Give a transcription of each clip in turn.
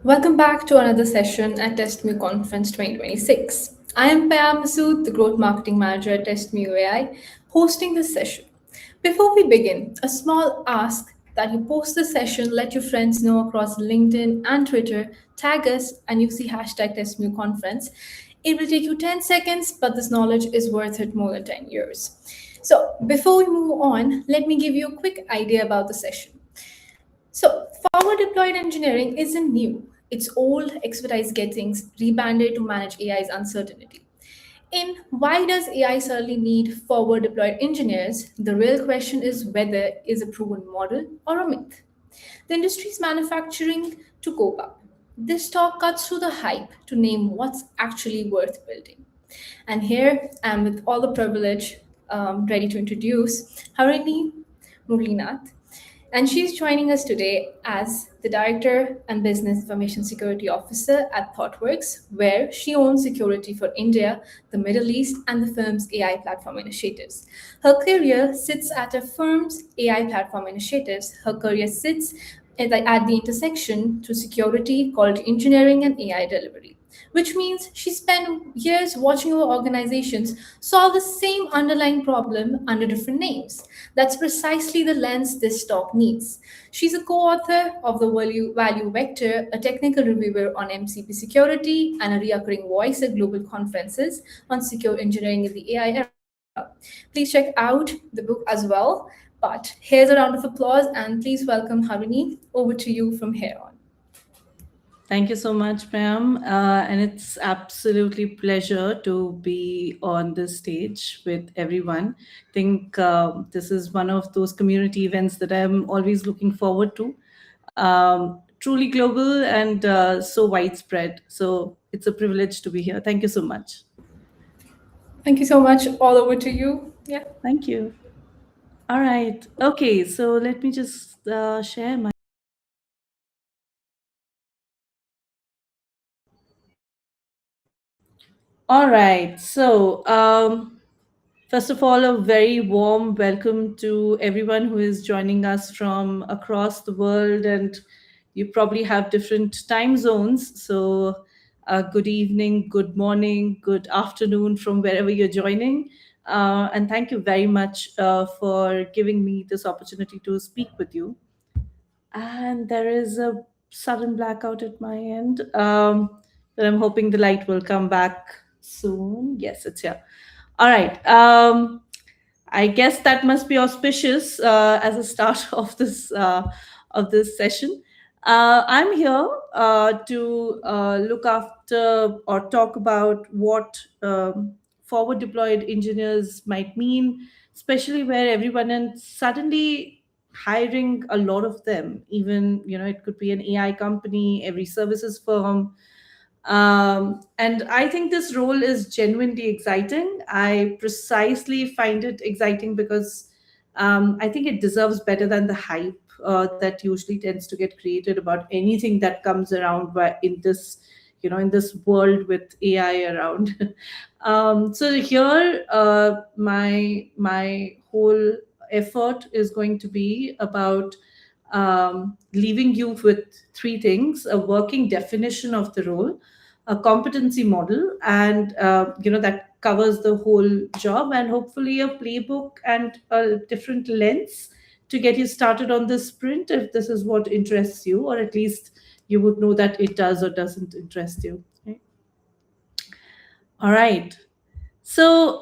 Welcome back to another session at TestMu Conference 2026. I am Payam Masood, the Growth Marketing Manager at TestMu AI, hosting this session. Before we begin, a small ask that you post the session, let your friends know across LinkedIn and Twitter, tag us, and use the hashtag TestMu Conference. It will take you 10 seconds, but this knowledge is worth it more than 10 years. So, before we move on, let me give you a quick idea about the session. So, forward deployed engineering isn't new. It's old expertise getting rebanded to manage AI's uncertainty. In why does AI suddenly need forward deployed engineers? The real question is whether is a proven model or a myth. The industry is manufacturing to cope up. This talk cuts through the hype to name what's actually worth building. And here I'm with all the privilege, ready to introduce Harinee Muralinath, and she's joining us today as the Director and Business Information Security Officer at Thoughtworks, where she owns security for India, the Middle East, and the firm's AI platform initiatives. Her career sits at a firm's AI platform initiatives. Her career sits at the intersection to security, quality engineering, and AI delivery, which means she spent years watching our organizations solve the same underlying problem under different names. That's precisely the lens this talk needs. She's a co-author of The Value Vector, a technical reviewer on MCP security, and a recurring voice at global conferences on secure engineering in the AI era. Please check out the book as well. But here's a round of applause, and please welcome Harini. Over to you from here on. Thank you so much, Pam. And it's absolutely pleasure to be on this stage with everyone. I think this is one of those community events that I'm always looking forward to. Truly global and so widespread. So it's a privilege to be here. Thank you so much. Thank you so much. All over to you. Yeah. Thank you. All right. Okay. So let me just share my. All right. First of all, a very warm welcome to everyone who is joining us from across the world, and you probably have different time zones. So, good evening, good morning, good afternoon from wherever you're joining. And thank you very much for giving me this opportunity to speak with you. And there is a sudden blackout at my end, but I'm hoping the light will come back soon. Yes, it's here. All right. I guess that must be auspicious as a start of this session. I'm here to look after or talk about what forward deployed engineers might mean, especially where everyone is suddenly hiring a lot of them. Even it could be an AI company, every services firm, and I think this role is genuinely exciting. I precisely find it exciting because I think it deserves better than the hype that usually tends to get created about anything that comes around in this, in this world with AI around. So here, my whole effort is going to be about leaving you with three things: a working definition of the role, a competency model, and that covers the whole job, and hopefully a playbook and a different lens to get you started on this sprint if this is what interests you, or at least you would know that it does or doesn't interest you. Okay? All right. So,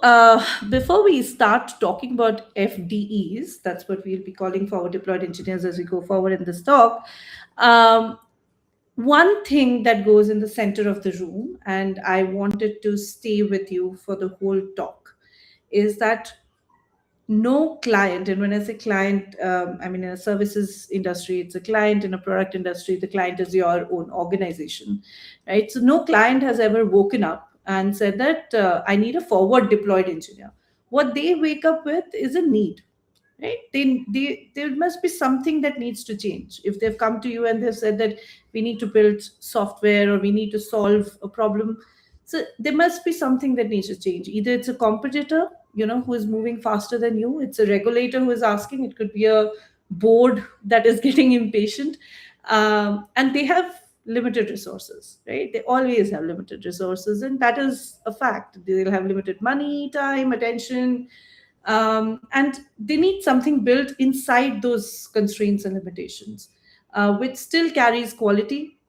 before we start talking about FDEs, that's what we'll be calling forward deployed engineers as we go forward in this talk. Um, One thing that goes in the center of the room, and I wanted to stay with you for the whole talk, is that no client, and when I say client, I mean in a services industry it's a client, in a product industry the client is your own organization, right? So no client has ever woken up and said that I need a forward deployed engineer. What they wake up with is a need, right? There must be something that needs to change. If they've come to you and they've said that we need to build software or we need to solve a problem, so there must be something that needs to change. Either it's a competitor, who is moving faster than you, it's a regulator who is asking, it could be a board that is getting impatient, and they have limited resources, right? They always have limited resources, and that is a fact. They'll have limited money, time, attention, and they need something built inside those constraints and limitations, which still carries quality,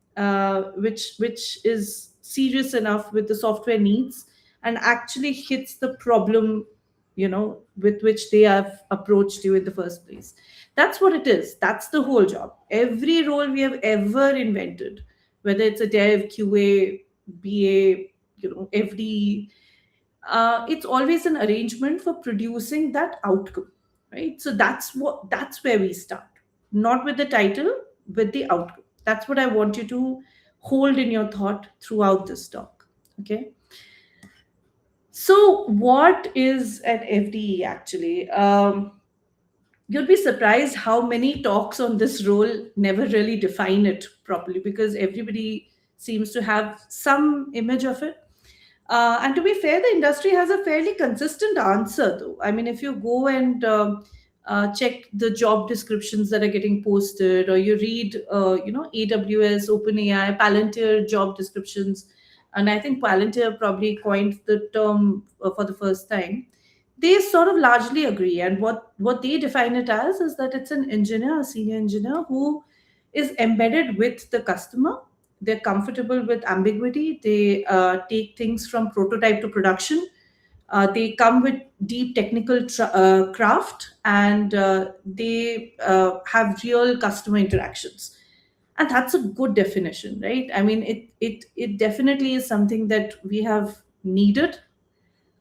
which is serious enough with the software needs and actually hits the problem, with which they have approached you in the first place. That's what it is. That's the whole job. Every role we have ever invented, whether it's a dev, QA, BA, FD, it's always an arrangement for producing that outcome, right? So that's where we start, not with the title, with the outcome. That's what I want you to hold in your thought throughout this talk. Okay. So what is an FDE actually? You'd be surprised how many talks on this role never really define it properly, because everybody seems to have some image of it. And to be fair, the industry has a fairly consistent answer, though. I mean, if you go and check the job descriptions that are getting posted, or you read, AWS, OpenAI, Palantir job descriptions, and I think Palantir probably coined the term for the first time. They sort of largely agree, and what they define it as is that it's an engineer, a senior engineer who is embedded with the customer. They're comfortable with ambiguity. They take things from prototype to production. They come with deep technical craft, and they have real customer interactions. And that's a good definition, right? I mean, it definitely is something that we have needed,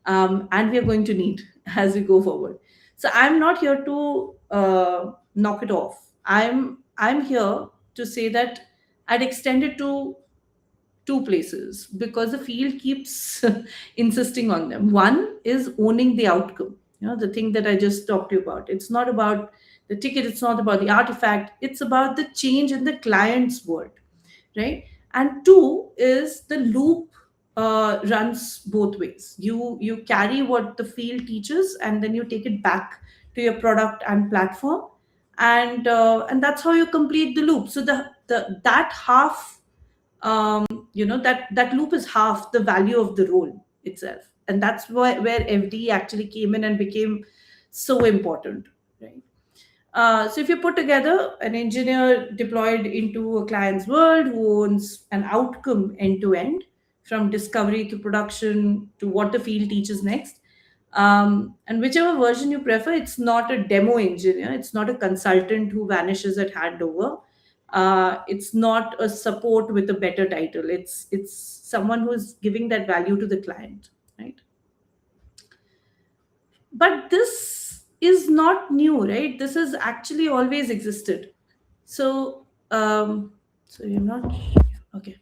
and we are going to need as we go forward. So I'm not here to knock it off. I'm here to say that I'd extend it to two places because the field keeps insisting on them. One is owning the outcome, the thing that I just talked to you about. It's not about the ticket, it's not about the artifact, it's about the change in the client's world, right? And two is the loop runs both ways. You carry what the field teaches, and then you take it back to your product and platform, and that's how you complete the loop. So the that half, that loop is half the value of the role itself, and that's where FD actually came in and became so important, right? So if you put together an engineer deployed into a client's world who owns an outcome end to end, from discovery to production to what the field teaches next, and whichever version you prefer, it's not a demo engineer, it's not a consultant who vanishes at handover, it's not a support with a better title. It's someone who's giving that value to the client, right? But this is not new, right? This has actually always existed. So you're not okay.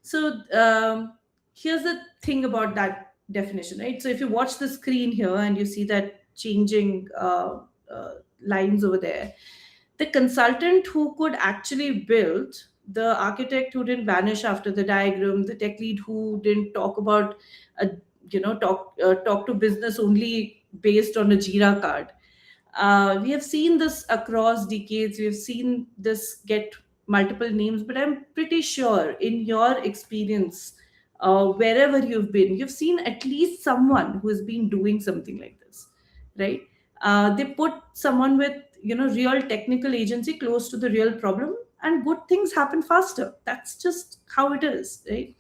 So here's the thing about that definition, right? So if you watch the screen here and you see that changing lines over there, the consultant who could actually build, the architect who didn't vanish after the diagram, the tech lead who didn't talk about a talk to business only based on a Jira card. We have seen this across decades. We have seen this get multiple names, but I'm pretty sure in your experience, wherever you've been, you've seen at least someone who has been doing something like this, right? They put someone with real technical agency close to the real problem, and good things happen faster. That's just how it is, right?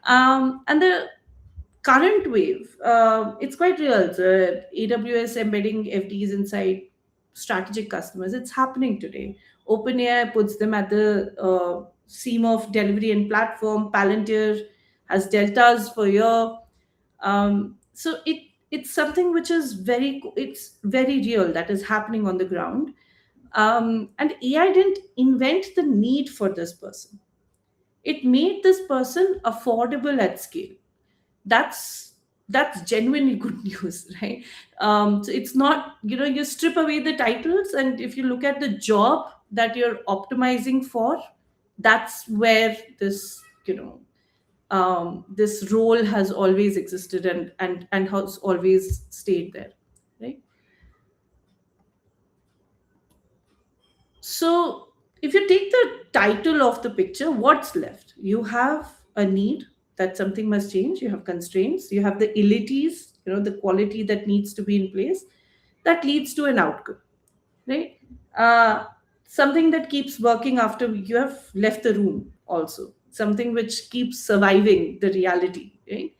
And the current wave, it's quite real. The AWS embedding FDs inside strategic customers, it's happening today. OpenAI puts them at the seam of delivery and platform. Palantir has deltas for your. So it's something which is it's very real, that is happening on the ground. And AI didn't invent the need for this person. It made this person affordable at scale. That's genuinely good news, right? So it's not, you strip away the titles, and if you look at the job that you're optimizing for, that's where this role has always existed, and has always stayed there, right? So if you take the title of the picture, what's left? You have a need that something must change. You have constraints. You have the illities, the quality that needs to be in place that leads to an outcome, right? Uh, Something that keeps working after you have left the room, also. Something which keeps surviving the reality, right?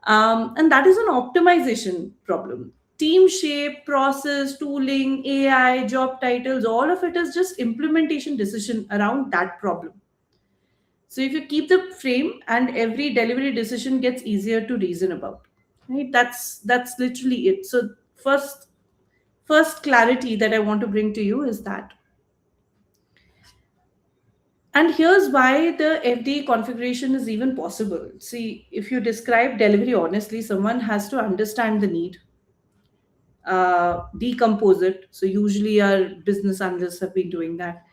And that is an optimization problem. Team shape, process, tooling, AI, job titles, all of it is just implementation decision around that problem. So if you keep the frame, and every delivery decision gets easier to reason about, right? That's literally it. So first clarity that I want to bring to you is that. And here's why the FD configuration is even possible. See, if you describe delivery honestly, someone has to understand the need, decompose it. So usually our business analysts have been doing that.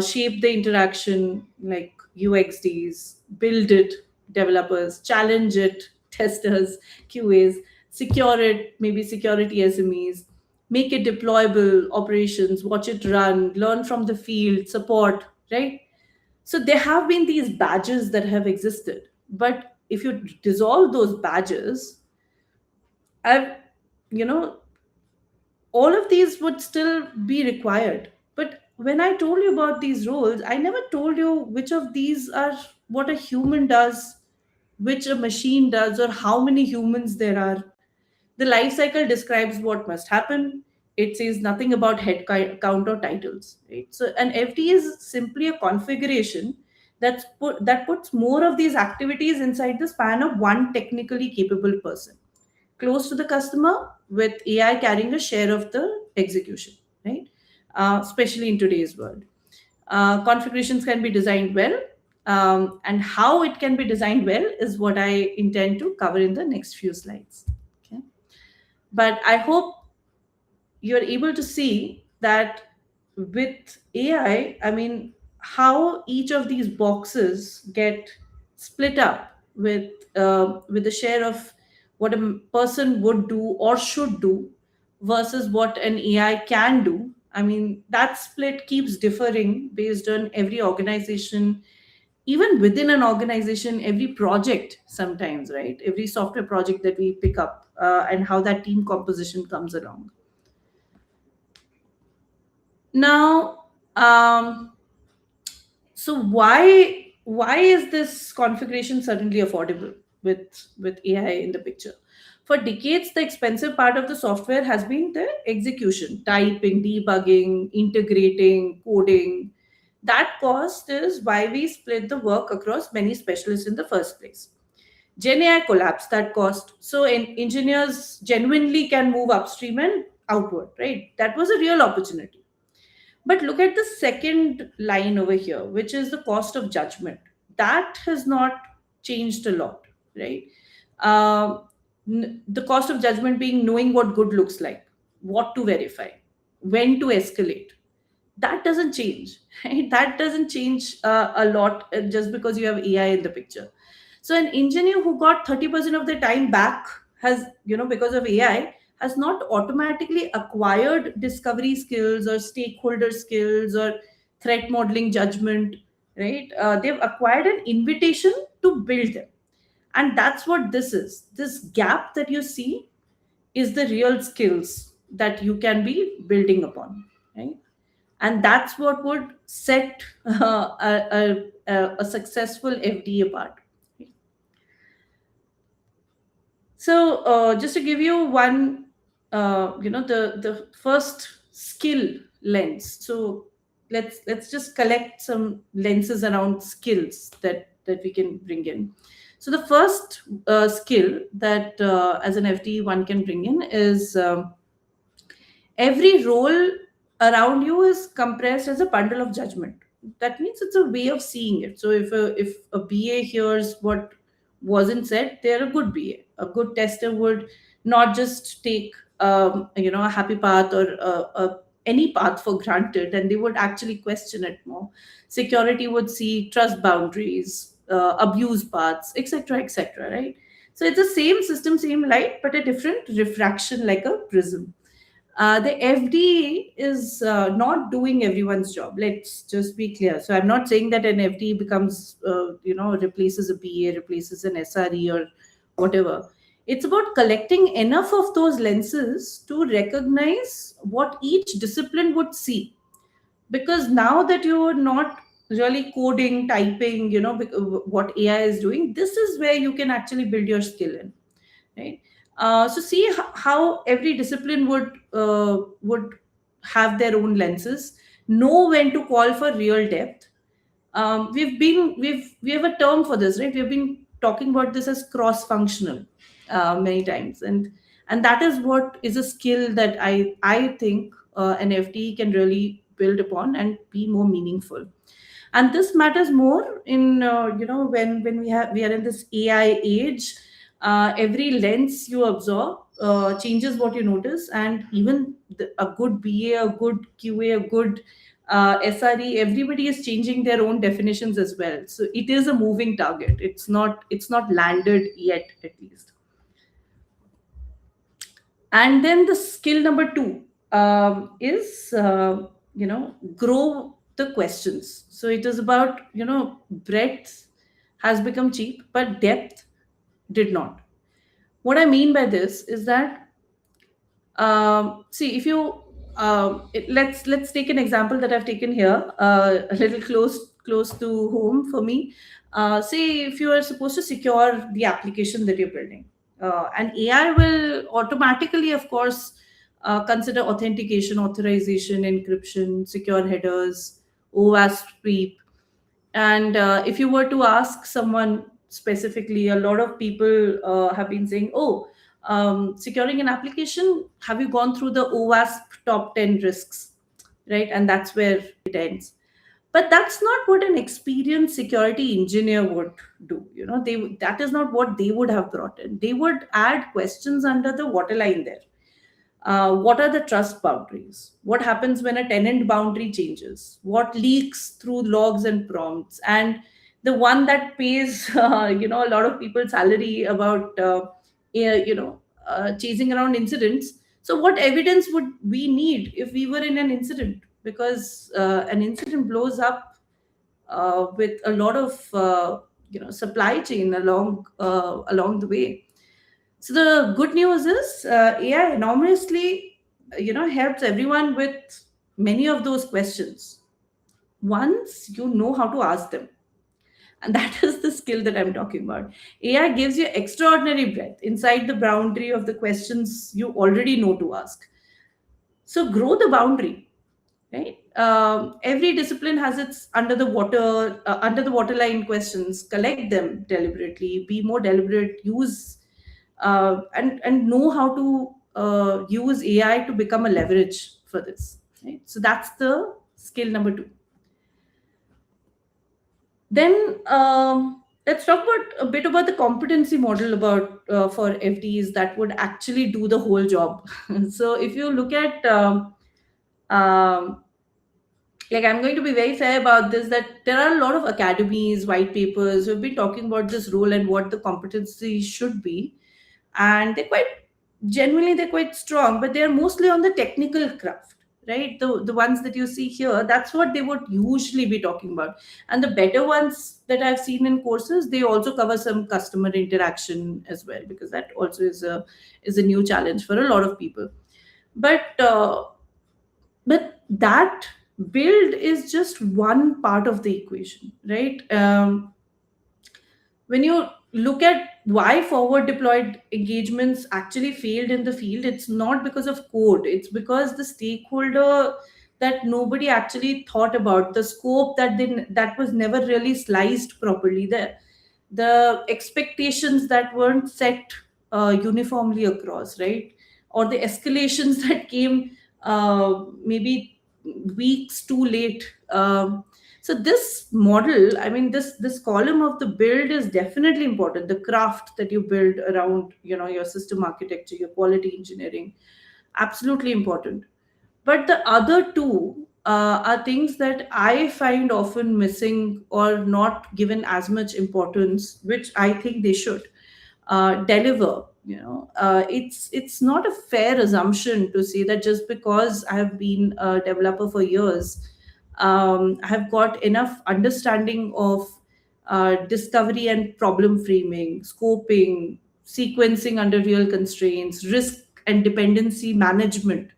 Shape the interaction like UXDs, build it, developers, challenge it, testers, QAs, secure it, maybe security SMEs, make it deployable, operations, watch it run, learn from the field, support, right? So there have been these badges that have existed. But if you dissolve those badges, I've, you know, all of these would still be required. But when I told you about these roles, I never told you which of these are what a human does, which a machine does, or how many humans there are. The life cycle describes what must happen. It says nothing about count or titles, right? So an FD is simply a configuration that puts more of these activities inside the span of one technically capable person, close to the customer, with AI carrying a share of the execution, right? Especially in today's world. Configurations can be designed well, and how it can be designed well is what I intend to cover in the next few slides. Okay. But I hope you're able to see that with AI, I mean, how each of these boxes get split up with the share of what a person would do or should do versus what an AI can do. I mean, that split keeps differing based on every organization, even within an organization, every project sometimes, right? Every software project that we pick up, and how that team composition comes along. Now, so why is this configuration suddenly affordable with AI in the picture? For decades, the expensive part of the software has been the execution, typing, debugging, integrating, coding. That cost is why we split the work across many specialists in the first place. Gen AI collapsed that cost, so engineers genuinely can move upstream and outward, right? That was a real opportunity. But look at the second line over here, which is the cost of judgment. That has not changed a lot, right? The cost of judgment being knowing what good looks like, what to verify, when to escalate. That doesn't change, right? That doesn't change a lot just because you have AI in the picture. So an engineer who got 30% of their time back has, because of AI, has not automatically acquired discovery skills or stakeholder skills or threat modeling judgment, right? They've acquired an invitation to build them. And that's what this is. This gap that you see is the real skills that you can be building upon, right? And that's what would set a successful FD apart. So, just to give you one, the first skill lens. So let's just collect some lenses around skills that we can bring in. So the first skill that as an FD one can bring in is every role around you is compressed as a bundle of judgment. That means it's a way of seeing it. So if a BA hears what wasn't said, they're a good BA. A good tester would not just take a happy path or any path for granted, and they would actually question it more. Security would see trust boundaries, abuse paths, etc., etc. Right. So it's the same system, same light, but a different refraction, like a prism. The FD is not doing everyone's job. Let's just be clear. So I'm not saying that an FD becomes, replaces a BA, replaces an SRE or whatever. It's about collecting enough of those lenses to recognize what each discipline would see. Because now that you're not really coding, typing, what AI is doing, this is where you can actually build your skill in, right? So see how every discipline would have their own lenses, know when to call for real depth. We have a term for this, right? We've been talking about this as cross functional many times, and that is what is a skill that I think an FTE can really build upon and be more meaningful. And this matters more in when we are in this AI age. Every lens you absorb changes what you notice, and even a good BA, a good QA, a good SRE, everybody is changing their own definitions as well. So it is a moving target. It's not landed yet, at least. And then the skill number two is grow the questions. So it is about breadth has become cheap, but depth did not. What I mean by this is that, see, if you let's take an example that I've taken here, a little close to home for me. Say if you are supposed to secure the application that you're building, and AI will automatically, of course, consider authentication, authorization, encryption, secure headers, OWASP sweep. And if you were to ask someone specifically, a lot of people have been saying, oh, securing an application, have you gone through the OWASP top 10 risks? Right? And that's where it ends. But that's not what an experienced security engineer would do. That is not what they would have brought in. They would add questions under the waterline there. What are the trust boundaries? What happens when a tenant boundary changes? What leaks through logs and prompts? And the one that pays a lot of people's salary about chasing around incidents. So what evidence would we need if we were in an incident? Because an incident blows up with a lot of supply chain along the way. So the good news is AI enormously, helps everyone with many of those questions once you know how to ask them. And that is the skill that I'm talking about. AI gives you extraordinary breadth inside the boundary of the questions you already know to ask. So grow the boundary, right? Every discipline has its under the waterline questions. Collect them deliberately. Be more deliberate. Use and know how to use AI to become a leverage for this. Right? So that's the skill number two. Then let's talk about a bit about the competency model about for FDs that would actually do the whole job. So if you look at um, like, I'm going to be very fair about this, that there are a lot of academies, white papers who've been talking about this role and what the competency should be, and they're quite strong, but they're mostly on the technical craft, right? The ones that you see here, that's what they would usually be talking about. And the better ones that I've seen in courses, they also cover some customer interaction as well, because that also is a new challenge for a lot of people. But uh, but that build is just one part of the equation, right? When you look at why forward deployed engagements actually failed in the field, it's not because of code, it's because the stakeholder that nobody actually thought about, the scope that was never really sliced properly, the expectations that weren't set uniformly across, right? Or the escalations that came maybe weeks too late. So this model, I mean, this column of the build is definitely important. The craft that you build around, your system architecture, your quality engineering, absolutely important. But the other two are things that I find often missing or not given as much importance, which I think they should. deliver. It's not a fair assumption to say that just because I have been a developer for years, I have got enough understanding of discovery and problem framing, scoping, sequencing under real constraints, risk and dependency management.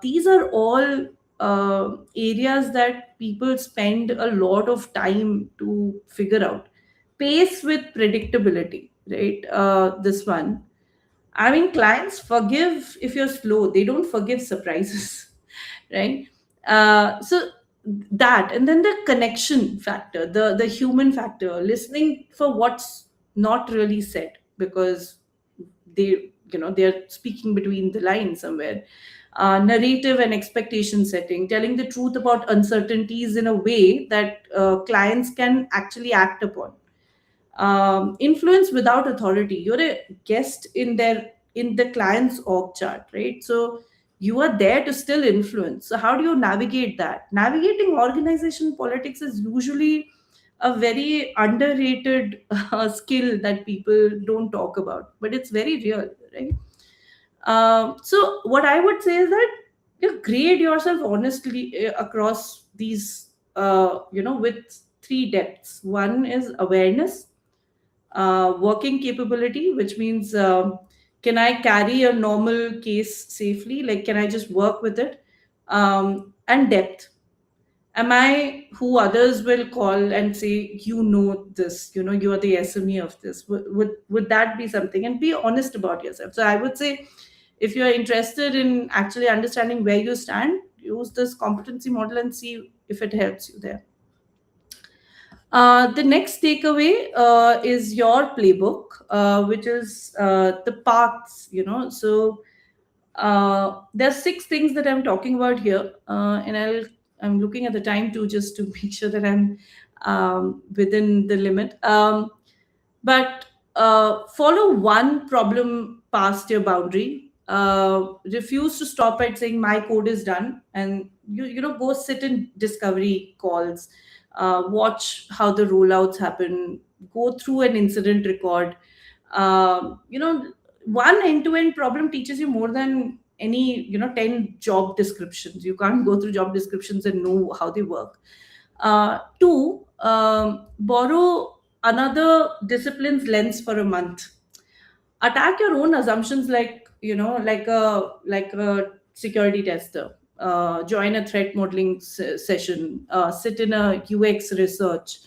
These are all areas that people spend a lot of time to figure out. Pace with predictability, right? This one. I mean, clients forgive if you're slow, they don't forgive surprises, right? So that, and then the connection factor, the human factor, listening for what's not really said, because they're speaking between the lines somewhere. Narrative and expectation setting, telling the truth about uncertainties in a way that clients can actually act upon. Influence without authority, you're a guest in the client's org chart, right? So you are there to still influence. So how do you navigate that? Navigating organization politics is usually a very underrated skill that people don't talk about, but it's very real, right? So what I would say is that you grade yourself honestly across these, with three depths. One is awareness, working capability, which means can I carry a normal case safely? Like, can I just work with it? And depth. Am I who others will call and say, this, you are the SME of this? Would that be something? And be honest about yourself. So I would say, if you're interested in actually understanding where you stand, use this competency model and see if it helps you there. The next takeaway is your playbook, which is the paths. So there's six things that I'm talking about here, and I'm looking at the time too, just to make sure that I'm within the limit. But follow one problem past your boundary. Refuse to stop at saying my code is done, and go sit in discovery calls. Watch how the rollouts happen. Go through an incident record. One end-to-end problem teaches you more than any 10 job descriptions. You can't go through job descriptions and know how they work. Two, borrow another discipline's lens for a month. Attack your own assumptions, like a security tester. Join a threat modeling session. Sit in a UX research.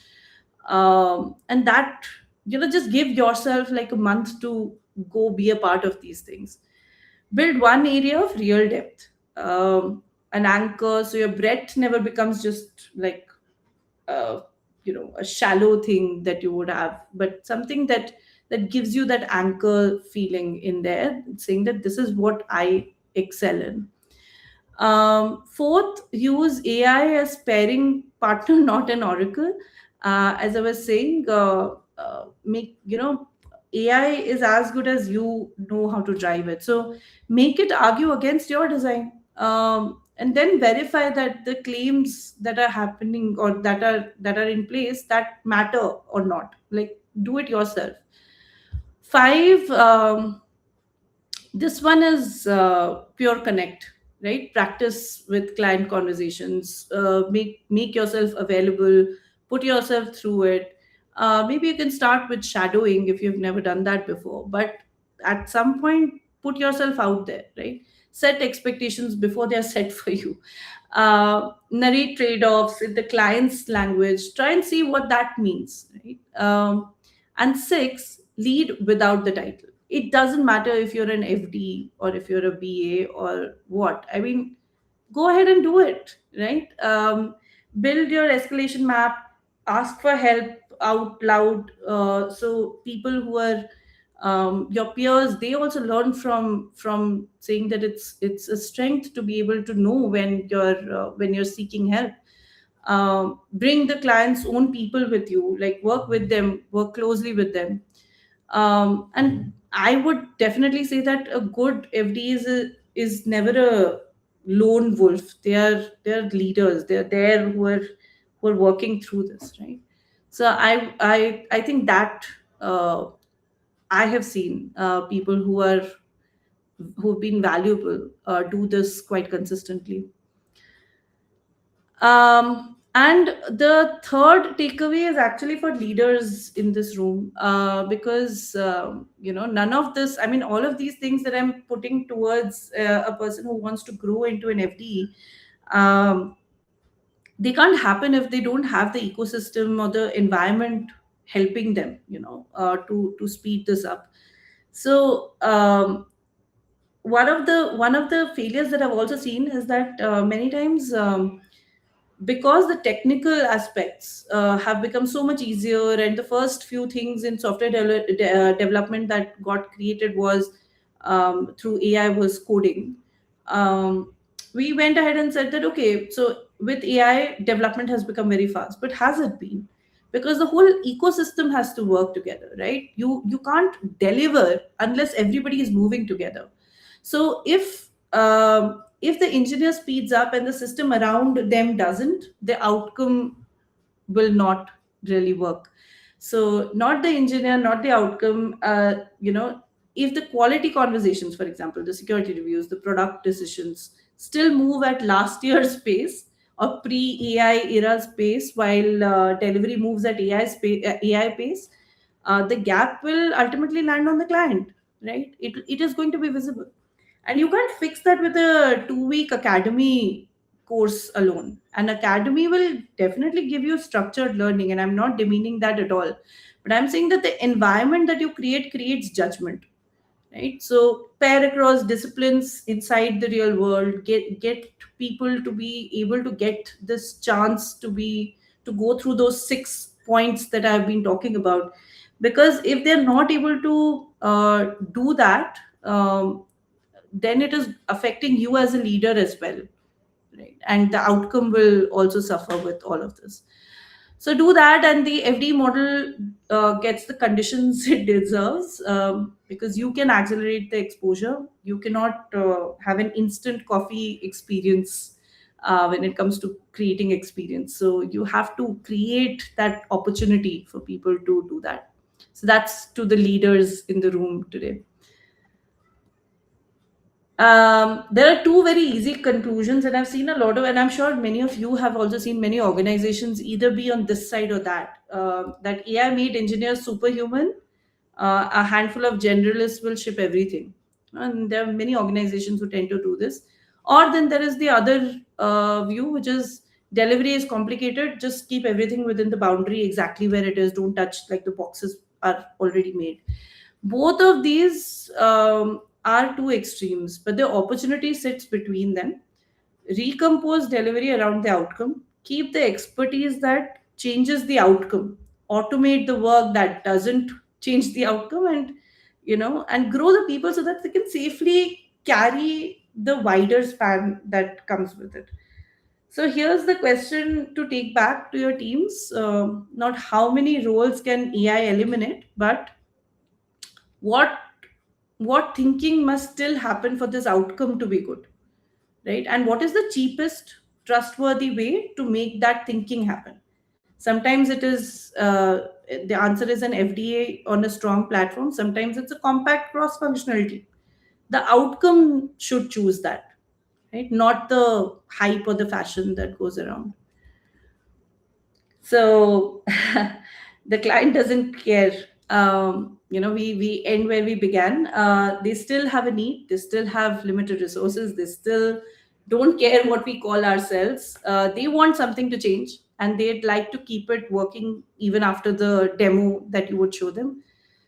And that, just give yourself like a month to go be a part of these things. Build one area of real depth, an anchor, so your breadth never becomes just like uh, a shallow thing that you would have, but something that gives you that anchor feeling in there, saying that this is what I excel in. Fourth, use AI as pairing partner, not an oracle. As I was saying, make AI is as good as you know how to drive it. So make it argue against your design, and then verify that the claims that are happening or that are in place that matter or not. Like, do it yourself. Five. This one is pure connect, right? Practice with client conversations. Make yourself available. Put yourself through it. Maybe you can start with shadowing if you've never done that before, but at some point, put yourself out there, right? Set expectations before they're set for you. Narrate trade-offs in the client's language. Try and see what that means, right? And six, lead without the title. It doesn't matter if you're an FD or if you're a BA or what. I mean, go ahead and do it, right? Build your escalation map, ask for help out loud, so people who are your peers, they also learn from saying that it's a strength to be able to know when you're seeking help. Bring the client's own people with you, like work with them, work closely with them. And I would definitely say that a good FD is never a lone wolf. They are leaders. They're there who are working through this, right? So I think that I have seen people who've been valuable do this quite consistently. And the third takeaway is actually for leaders in this room, because none of this, I mean, all of these things that I'm putting towards a person who wants to grow into an FD, um, they can't happen if they don't have the ecosystem or the environment helping them, to speed this up. So one of the failures that I've also seen is that many times, because the technical aspects have become so much easier, and the first few things in software development that got created was through AI was coding. um, we went ahead and said that, okay, so with AI development has become very fast, but has it been? Because the whole ecosystem has to work together, right? You can't deliver unless everybody is moving together. So if the engineer speeds up and the system around them doesn't, the outcome will not really work. So not the engineer, not the outcome. If the quality conversations, for example, the security reviews, the product decisions still move at last year's pace or pre-AI era's pace, while delivery moves at AI pace, the gap will ultimately land on the client, right? It is going to be visible. And you can't fix that with a 2-week academy course alone. An academy will definitely give you structured learning, and I'm not demeaning that at all. But I'm saying that the environment that you create creates judgment, right? So pair across disciplines inside the real world, get people to be able to get this chance to go through those 6 points that I've been talking about. Because if they're not able to do that, then it is affecting you as a leader as well, right? And the outcome will also suffer with all of this. So do that, and the FD model gets the conditions it deserves, because you can accelerate the exposure. You cannot have an instant coffee experience when it comes to creating experience. So you have to create that opportunity for people to do that. So that's to the leaders in the room today. There are two very easy conclusions, and I've seen a lot of, and I'm sure many of you have also seen many organizations either be on this side or that. That AI made engineers superhuman. A handful of generalists will ship everything, and there are many organizations who tend to do this. Or then there is the other view, which is delivery is complicated. Just keep everything within the boundary exactly where it is. Don't touch, like, the boxes are already made. Both of these are two extremes, but the opportunity sits between them. Recompose delivery around the outcome, keep the expertise that changes the outcome, automate the work that doesn't change the outcome, and grow the people so that they can safely carry the wider span that comes with it. So here's the question to take back to your teams: not how many roles can AI eliminate, but what what thinking must still happen for this outcome to be good, right? And what is the cheapest trustworthy way to make that thinking happen? Sometimes it is the answer is an FDA on a strong platform. Sometimes it's a compact cross functionality. The outcome should choose that, right? Not the hype or the fashion that goes around. So the client doesn't care. We end where we began. They still have a need. They still have limited resources. They still don't care what we call ourselves. They want something to change, and they'd like to keep it working even after the demo that you would show them.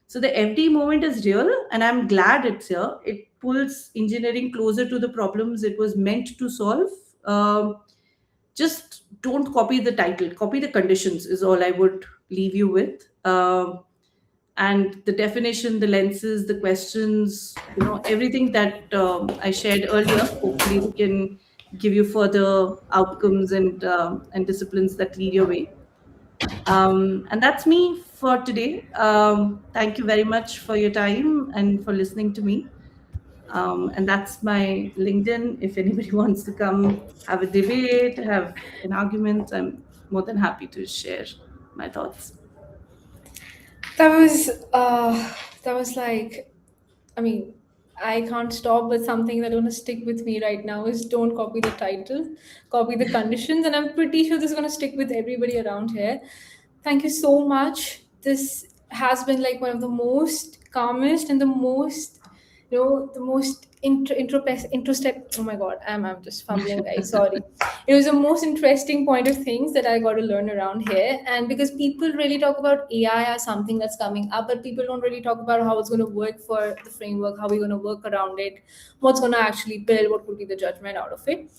So the FD moment is real, and I'm glad it's here. It pulls engineering closer to the problems it was meant to solve. Just don't copy the title, copy the conditions is all I would leave you with. And the definition, the lenses, the questions, everything that I shared earlier, hopefully we can give you further outcomes and disciplines that lead your way. And that's me for today. Thank you very much for your time and for listening to me. And that's my LinkedIn. If anybody wants to come have a debate, have an argument, I'm more than happy to share my thoughts. That was that was like, I mean, I can't stop, but something that's gonna stick with me right now is don't copy the title, copy the conditions, and I'm pretty sure this is gonna stick with everybody around here. Thank you so much. This has been like one of the most calmest and the most, the most introspect. Oh my god, I'm just fumbling, guys. Sorry. It was the most interesting point of things that I got to learn around here, and because people really talk about AI as something that's coming up, but people don't really talk about how it's going to work for the framework, how we're going to work around it, what's going to actually build, what will be the judgment out of it.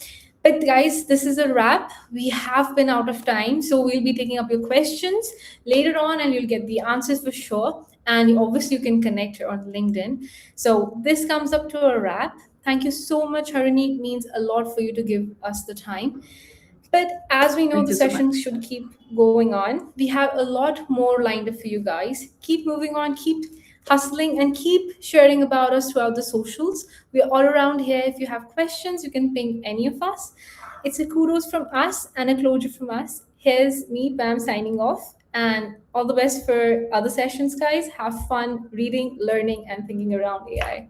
But guys, this is a wrap. We have been out of time, so we'll be taking up your questions later on, and you'll get the answers for sure. And obviously, you can connect on LinkedIn. So this comes up to a wrap. Thank you so much, Harinee. It means a lot for you to give us the time. But as we know, Thank the you so sessions much. should keep going on. We have a lot more lined up for you guys. Keep moving on, keep hustling, and keep sharing about us throughout the socials. We're all around here. If you have questions, you can ping any of us. It's a kudos from us and a closure from us. Here's me, Pam, signing off. And all the best for other sessions, guys. Have fun reading, learning, and thinking around AI.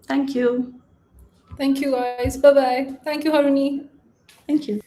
Thank you. Thank you, guys. Bye bye. Thank you, Haruni. Thank you.